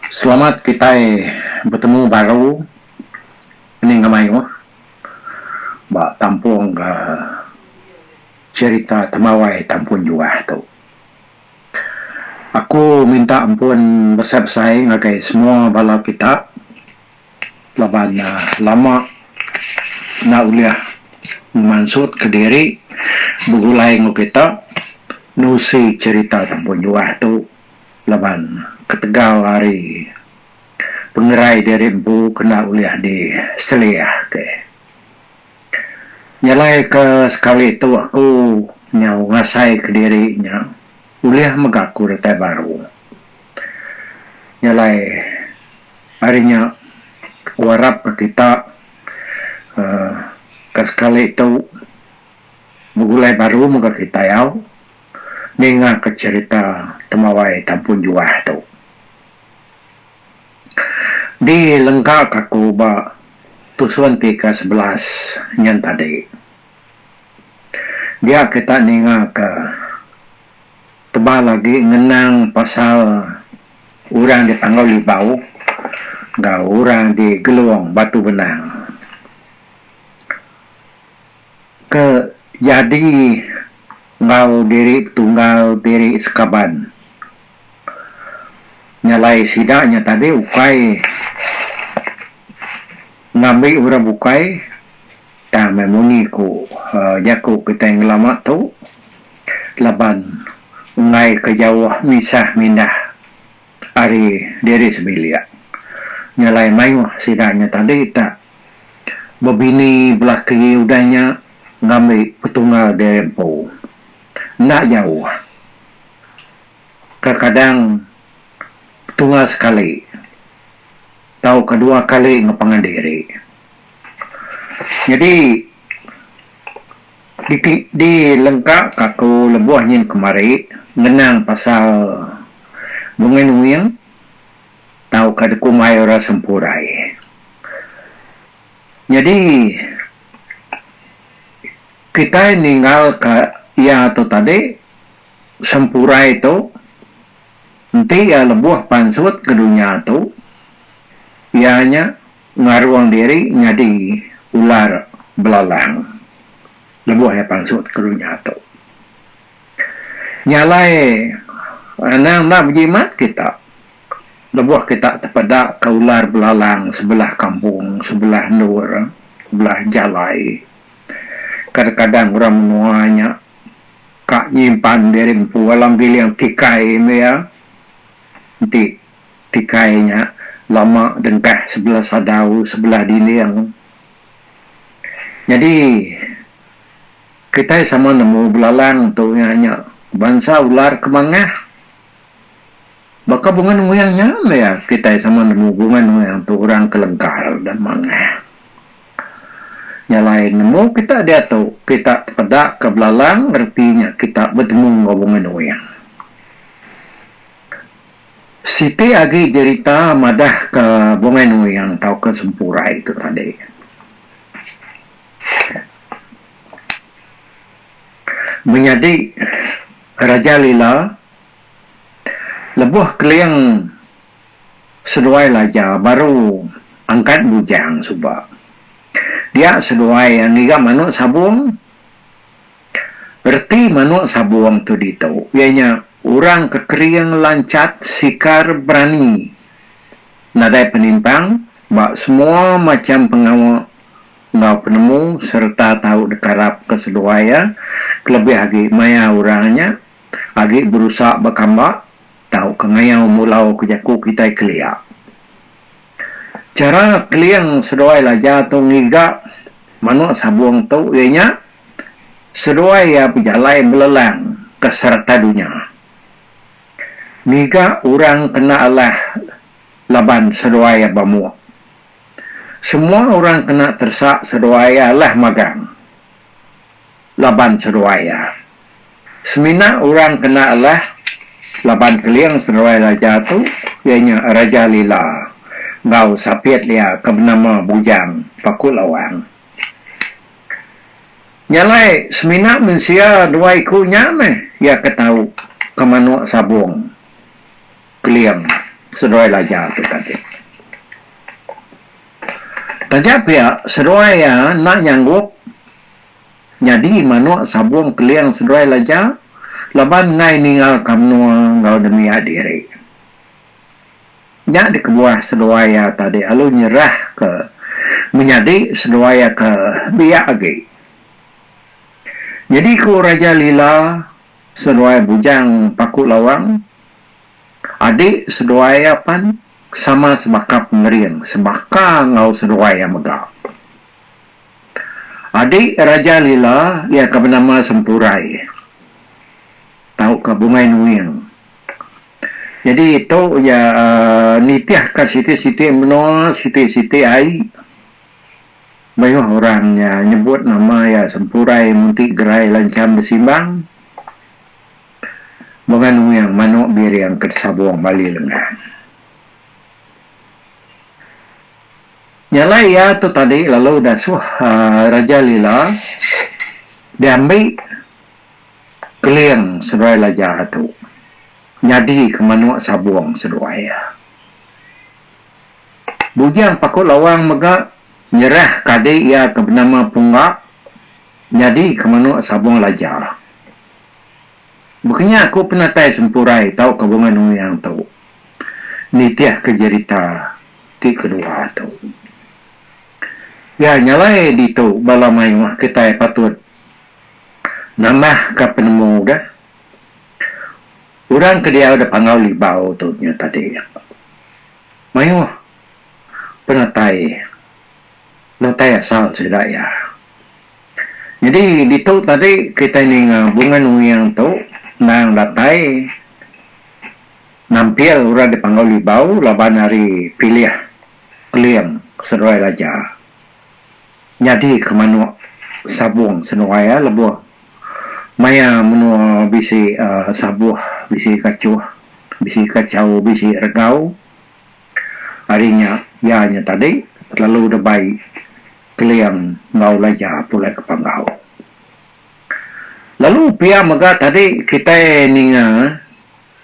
Selamat kita bertemu baru ini ngamai mo ba tampung cerita temawai tampun jua tu. Aku minta ampun besar-besar ngagai semua bala kita laban lama na uliah mansut ke diri begulai ngo kita nusi cerita tampun jua tu laban ketegal hari pengerai dari empu kena uliah di Seliah ke. Nyalai ke sekali itu aku nyau ngasai ke dirinya uliah megaku retai baru. Nyalai harinya warap ke kita ke sekali itu begulai baru muka kita yau ninga ke cerita temawai tampun juah tu. Di lengkap aku ba tusuan tika 11 yang tadi dia kita ninga ke tebal lagi ngenang pasal orang di Tanggal Libau ga orang di Geluang Batu Benang ke jadi ngau diri tunggal diri sekaban nyalai sidaknya tadi ukai ngambil orang bukai tak memuni ku jaku kita yang lama tu laban ngai ke jauh misah mindah hari diri sebilia nyalai mayu sidaknya tadi tak bebini belaki udahnya ngambil petunggal dempo nak jauh kadang petunggal sekali tahu kedua kali ngepangan diri. Jadi di lengkap aku lebuahnya kemari ngenang pasal bungan uyang tahu kadeku mayora sempurai. Jadi kita ninggal ke ya atau tadi sempurai itu nanti ya lebuah pansut ke dunia tu ianya ngaruang diri nyadi ular belalang lebuah ya pansut kerunya tu nyalai anang nak berjimat kita lebuah kita terpedak ke ular belalang sebelah kampung sebelah nur sebelah jalai kadang-kadang orang menuanya kak nyimpan diri empu alam pilih yang tikai ya nanti tikainya lama dengkah sebelah sadau sebelah dinding. Jadi kita sama nemu belalang tu hanya bangsa ular kemangah baka bungan nguyangnya ya kita sama nemu bungan nguyang tu orang kelengkar dan mangah nyalain nemu kita dia tu kita pedak ke belalang artinya kita bertemu ngobongan nguyang. Siti agi cerita madah ke bungan yang tahu ke sempura itu tadi. Menjadi Raja Lila lebuh keliang seduai laja baru angkat bujang subak. Dia seduai yang niga manuk sabung berarti manuk sabung tu dito. Ianya orang kekeriang lancat sikar berani nadai penimpang bak semua macam pengawal ngau penemu serta tahu dekarap keseduaya kelebih lagi maya orangnya lagi berusaha berkambak tahu kengayau mulau kejaku kita kelia cara keliang seduai laja tu ngiga manuk sabung tu ianya seduai ya pejalai belelang keserta dunia Miga orang kena Allah laban seduaya bamu. Semua orang kena tersak seduaya lah magang. Laban seduaya. Semina orang kena Allah laban keliang seduaya jatuh. Ianya Raja Lila. Ngau sapiat dia ke bernama bujang pakul awang. Nyalai semina mensia dua ikunya meh. Ya ketahu kemanuk sabung. Keliang seruai lajar tu tadi. Tapi ya seruai ya nak nyanggup jadi manuk sabung keliang seruai lajar laban ngai ningal kamnua ngau demi adiri. Nya di kebuah seruai ya tadi alu nyerah ke menjadi seruai ya ke biak lagi. Jadi ku Raja Lila seruai bujang paku lawang adik seruai pan sama sebakap ngeriang sebaka ngau seruai yang megak. Adik Raja Lila ia ke bernama Sempurai. Tahu ke bungai nuing. Jadi itu ya nitiah ke siti-siti menol siti-siti ai. Banyak orangnya nyebut nama ya Sempurai munti gerai lancam bersimbang. Bungai nuing manuk bir yang kersabung bali lengan. Nyala ya tu tadi lalu dah Raja Lila diambil keliang seruai lajar tu. Jadi ke manuk sabung seruai ya. Bujang pakut lawang megak nyerah kade ia ke bernama Punggak. Jadi ke manuk sabung lajar. Bukannya aku pernah tay Sempurai tahu kebungan yang tu. Nitiah kejerita di kedua tu. Ya nyalai di tu balamai mah kita patut nambah ke penemu dah. Orang ke dia ada pangau libau tu nya tadi. Mayu penatai. Natai asal sudah ya. Jadi di tu tadi kita ni bunga yang tu nang datai nampil orang di pangau libau laban hari pilih keliang seruai raja. Jadi ke manuk sabung senuaya lebuh maya menua bisi sabuh bisi kacau bisi regau harinya ianya tadi lalu debai keliang ngau laja pulai ke panggau lalu pia mega tadi kita ninga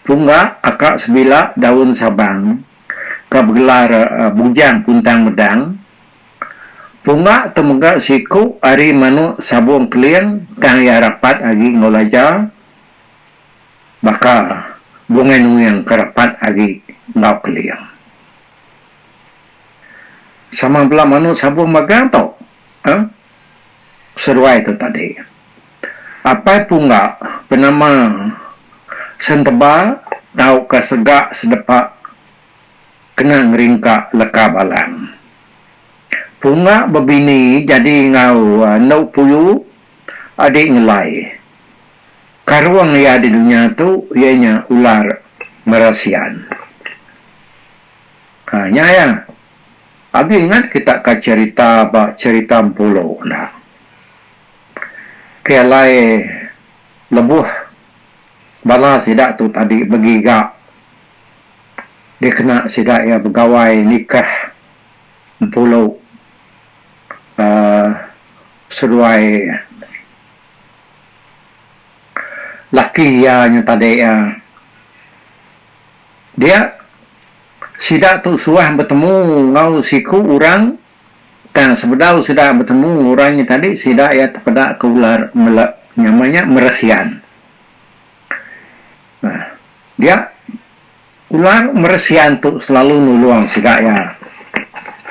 punggak akak sebila daun sabang ke bergelar bujang puntang medang. Punggak temegak siku ari manuk sabung keliang tang ya rapat agi ngolaja baka bunga yang kerapat agi ngau keliang sama belah manuk sabung magato seruai itu tadi apa punggak penama sentebal tau kesegak sedepak kena ngeringkak leka balang. Punggak berbini jadi ngau nau puyu adik ngelai. Karuang ya di dunia tu ianya ular merasian. Hanya ya. Abi ingat kita ke cerita cerita pulau nah. Kelai lebuh bala sidak tu tadi begigak. Dia kena sidak ya pegawai nikah pulau. Seruai laki ya tadi dia sidak tu suah bertemu ngau siku orang dan sebedau sudah bertemu orangnya tadi sidak ya terpedak ke ular namanya meresian. Nah, dia ular meresian tu selalu nuluang sidak ya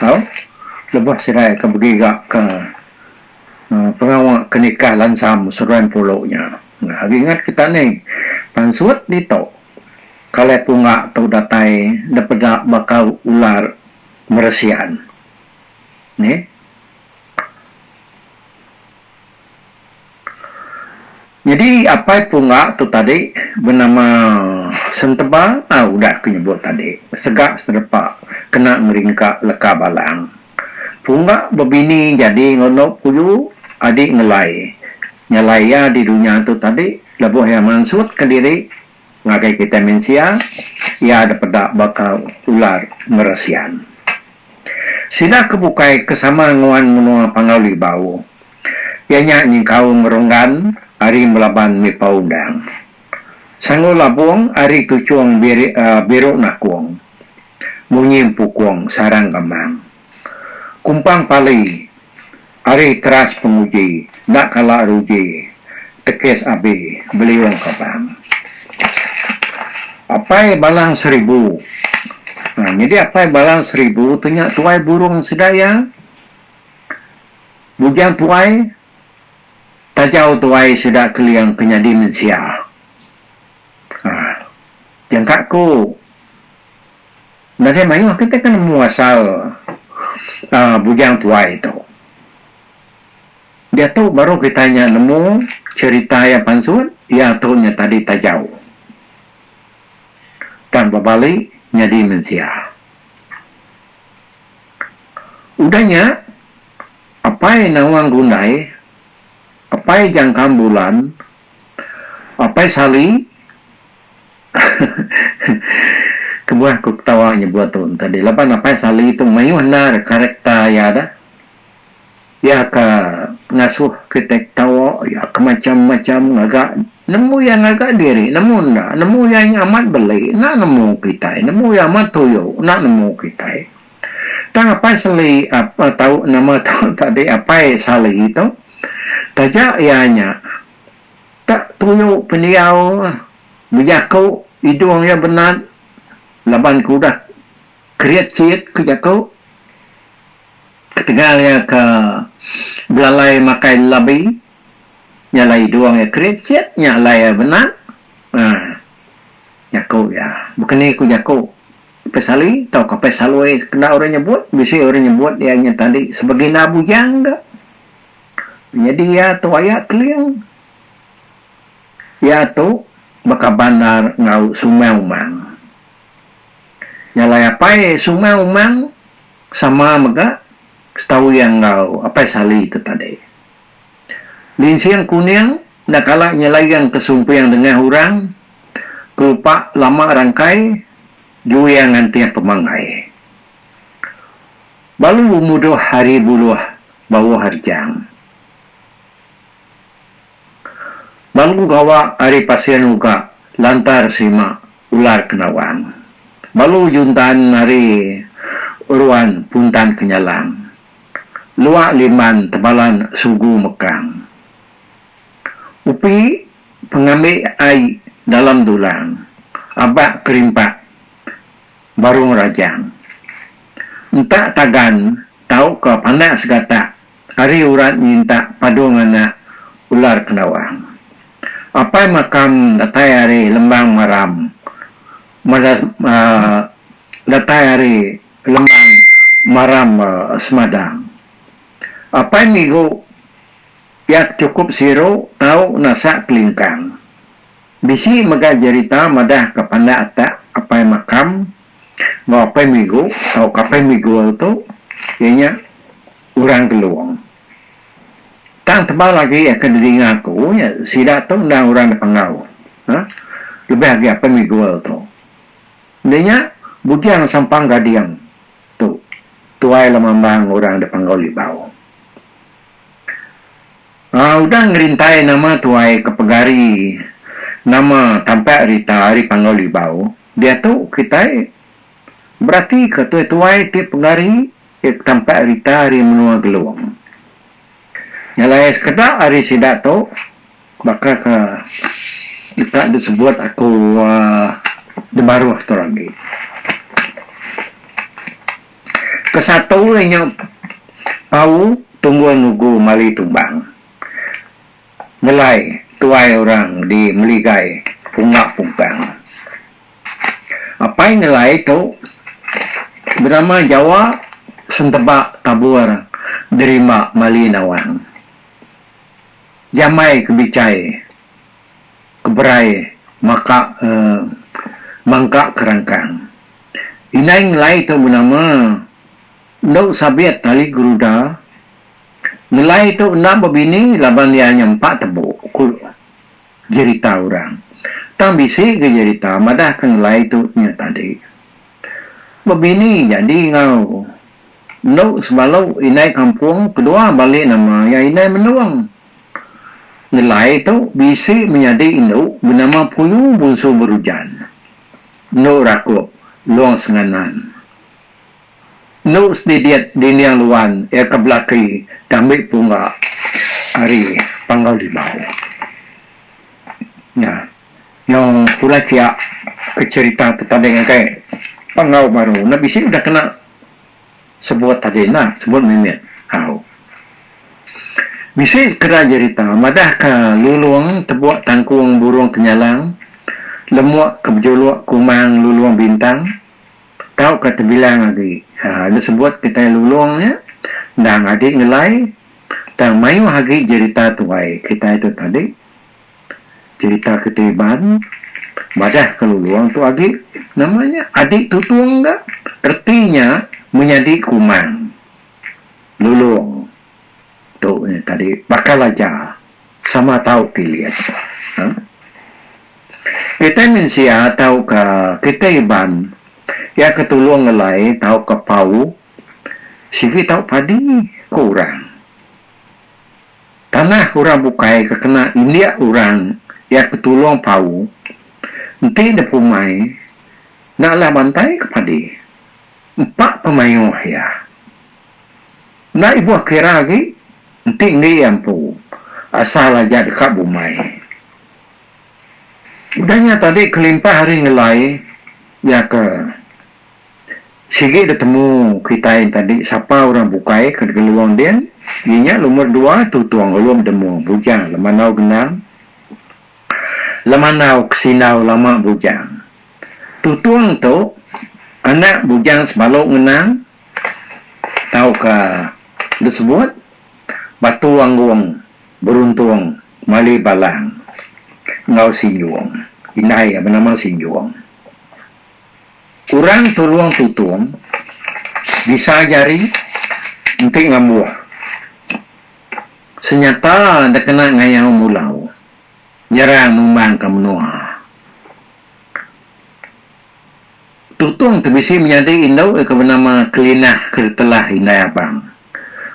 tahu lebuh sidak ke begigak ke pengawal kenikah lansam seruan pulaunya. Nah, ingat kita ni pansuat dito kalau punggak tu datai dapat bakal ular meresian. Ni. Jadi apa punggak tu tadi bernama sentebal, udah kenyebut tadi. Segak sedepak kena ngeringkak leka balang. Punggak berbini jadi ngonok puyu adik ngelai. Nyalaya di dunia tu tadi lebuh yang mansut ke diri ngakai kita mensia ya ada pedak bakal ular meresian. Sida kebukai kesama nguan menua pangauli bau. Ianya nyingkau meronggan hari melaban mi paundang. Sangu labung hari tucuang biru nakuang. Munyim pukong sarang kemang. Kumpang pali, ari teras penguji, nak kalah ruji, tekes abi, beliung kabang. Apai balang 1000. Nah, jadi apai balang 1000, tanya tuai burung sedaya, bujang tuai, tajau tuai sudah keliang kenyadi mensia. Jangka ko, nanti mayu kita kan muasal bujang tuai itu. Dia tahu baru kitanya nemu cerita yang pansut, ya tahunya tadi tajau. Dan berbalik nyadi mensia. Udahnya, apa yang nawang gunai, apa yang jangkam bulan, apa yang sali, kebuah aku ketawanya buat tuh tadi. Lapan apa yang sali itu mayuhna karakter ya ada. Ya ke ngasuh ketek tawa, ya ke macam-macam agak nemu yang agak diri, nemu yang amat beli, nak nemu kita, nemu yang amat tuyo, nak nemu kita. Tang apa sali apa tahu nama tahu tadi apa sali itu, tajak ianya tak tuyo peniau, berjakau hidungnya benar, laban kuda kriat ciet kejakau. Ketinggalnya ke belalai makai labi, nyalai doang ya krecet, nyalai ya benar. Jago ya, bukan ni ku jago. Pesali, tau ke pesalui, kena orang nyebut, bisa orang nyebut yang tadi sebagai nabu jangga. Jadi ya tu ayat keliang. Ya tu bakabanar ngau sumai umang. Nyalai apa sumai umang sama mega. Setahu yang ngau apa sali itu tadi. Linsiang kuning nak kalah nyelayan kesumpu yang dengan orang kelupa lama rangkai jui yang nanti pemangai. Balu mudah hari buluh bawa harjang. Balu gawa hari pasien uga lantar sima ular kenawang. Balu juntan hari uruan puntan kenyalang. Luak liman tebalan sugu mekang. Upi pengambil air dalam dulang. Abak kerimpak. Barung rajang. Entak tagan. Tahu ke panak segata. Hari urat minta padung anak ular kenawang. Apa makam datai hari lembang maram. Datai hari lembang maram semadang. Apa yang migo yak cukup siro tahu nasa kelingkang. Bisi maga jarita madah kepada atak apa yang makam mau apa yang migo tahu apa yang migo itu ianya orang keluang. Tang tebal lagi akan didengar aku ya sidak tu ndang orang depangau. Lebih lagi apa yang migo itu. Denya budiang sampang gadiang tu tuai lamambang orang depangau libau. Udah ngerintai nama tuai kepegari nama tampak rita hari panggau libau dia tu kita berarti ke tuai ti pegari tampak rita hari menua geluang nyalai sekedar hari sidak tu bakal ke kita disebut aku debaruh tu lagi kesatu yang tahu tunggu nunggu mali tumbang Melai tuai orang di meligai punggak pumpang. Apa yang nilai itu bernama Jawa sentebak tabur derima malinawang. Jamai kebicai keberai maka mangka kerangkang. Inai nilai itu bernama Ndau sabiat tali geruda. Nilai itu enam babini laban dia nyempak tebuk jerita orang. Tang bisi ke jerita madah ke nilai itu nya tadi. Babini jadi ngau. No sebalau inai kampung kedua balik nama ya inai menuang. Nilai itu bisi menjadi induk bernama Puyu Bunsu Berujan. No rakup luang senganan. no sedidiat diniang luan ya kebelaki damik bunga hari panggal limau ya yang pula kia kecerita tadi dengan kayak pangau baru na bisi udah kena sebuah tadi na sebuah mimit bisa kera cerita madah ka luluang tebuak tangkung burung kenyalang lemuak kebjolok kumang luluang bintang tahu kata bilang lagi ada sebut kita luluangnya dan adik nilai dan mayu lagi cerita tuai kita itu tadi cerita ketiban madah ke luluang tu adik namanya adik tutuang enggak artinya menjadi kumang luluang tu tadi bakal aja sama tahu pilihan kita mensia tahu ke ketiban ya ketulung ngelai tahu ke pau sivi tahu padi kurang tanah orang bukai kekena India orang ya ketulung pau nanti ada pumai naklah bantai ke padi 4 pemain ya nak ibu kira lagi nanti ngi ampu asal aja dekat bumai udahnya tadi kelimpah hari ngelai ya ke sige ketemu kita yang tadi siapa orang bukai ke geluang dia ianya nomor 2 tutuang ulum demu bujang lemanau genang lemanau kesinau lama bujang tutuang tu anak bujang sebalok genang tahu ke disebut batu anggung beruntung mali balang ngau sinjuang inai bernama sinjuang kurang tuluang tutung bisa jari nanti ngambuh senyata ada kena ngayang mulau nyerang numbang ke menua tutung terbisi menjadi indau ke bernama kelinah kertelah indai abang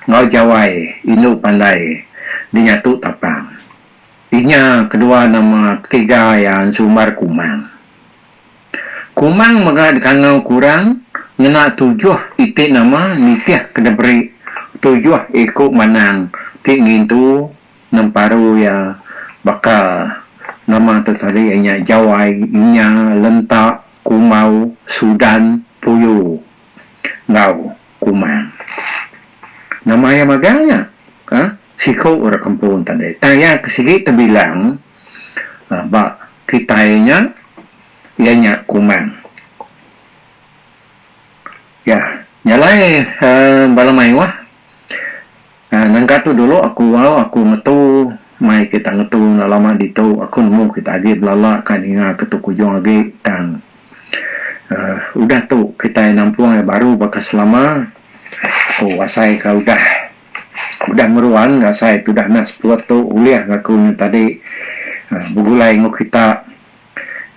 ngau jawai inu pandai dinyatu tapang inya kedua nama ketiga yang sumar kumang kumang maga kangau kurang ngena 7 itik nama nitiah kena beri 7 ikut manang tinggi tu namparu ya bakal nama tu tadi inya jawai inya lentak kumau sudan puyu ngau kumang nama yang maganya siko orang kampung tadi tanya kesigi terbilang bak kitanya ianya kumang ya nyalai balamai wah nangka tu dulu aku ngetu mai kita ngetu lama ditu aku nemu kita agi belala kan ingat ketu kujung agi tang udah tu kita nampung baru bakas selama asai ka udah meruan asai tu dah nas buat tu uliah aku tadi bugulai nguk kita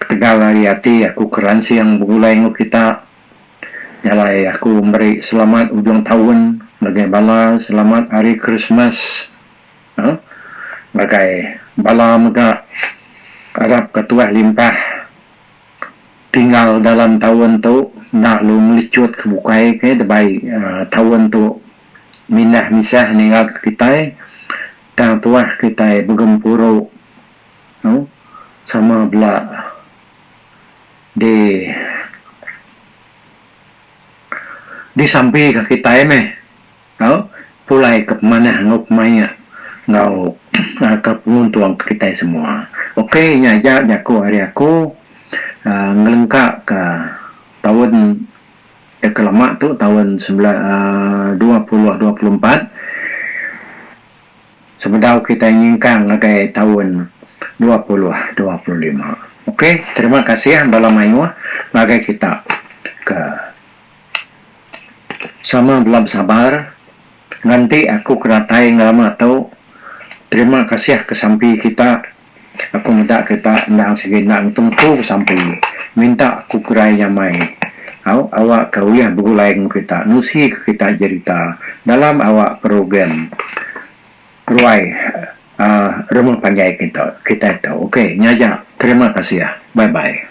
Tegal hari hati aku keransi yang begulai nguk kita nyalai aku beri selamat ujung tahun bagai bala selamat hari Christmas bagai bala mega Arab ketua limpah tinggal dalam tahun tu nak lu melicut kebukai ke debai tahun tu minah misah ninggal kita tang tuah kita begempuru sama belah di samping ke kita pulai ke mana ngop maya ngau ke penguntung ke kita semua okey nyaja nyaku hari aku ngelengkak ke tahun kelama tu tahun 2024 sebedau kita inginkan ngagai tahun 2025 Okey, terima kasih bala mayuah bagai kita ke sama belum sabar nanti aku keratai ngalama tau terima kasih kesampi kita aku minta kita nang sige nang tunggu sampai minta aku kerai nyamai awak kau ya begulai kita nusi kita cerita dalam awak program ruai rumah panjai kita tahu okey nyaja terima kasih bye bye